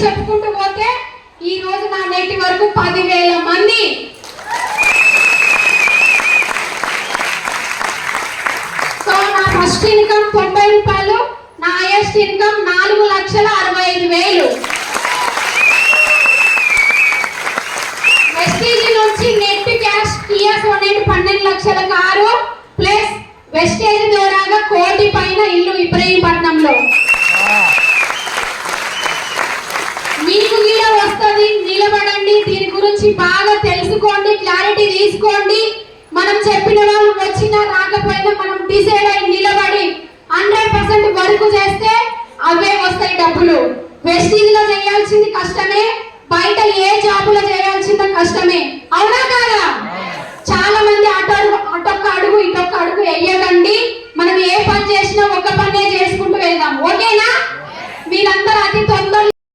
చెప్పుకుంటూ పోతే ఈ రోజు నా నేటి వరకు 10,000 మంది సో నా ఫస్ట్ ఇన్కమ్ 90 రూపాయలు, నా హైయెస్ట్ ఇన్కమ్ 4,65,000. వెస్టేజ్ నుంచి నెట్ క్యాష్ కియా సోనెట్ 12 లక్షల కారు ప్లస్ వెస్టేజ్ ద్వారా 1 కోటి పైన ఇల్లు ఇబ్రహీంపట్నంలో. మీకు కూడా వస్తుంది, నిలబడండి, దీని గురించి బాగా తెలుసుకోండి, క్లారిటీ తీసుకోండి. మనం చెప్పిన వాళ్ళు వచ్చినా రాకపోయినా మనం డిసైడ్ అయి నిలబడి 100% వర్క్ చేస్తే అవే వస్తాయి డబ్బులు. వెస్టీజ్ లో చేయాల్సింది కష్టమే, బయట ఏ జాబులో చేయాల్సింది కష్టమే, అవునా కాదా? చాలా మంది అటొక్క అడుగు ఇటొక్క అడుగు వేయకండి. మనం ఏ పని చేసినా ఒక పనే చేసుకుంటూ వెళ్దాం, ఓకేనా? మీరందరూ అతి తొందరగా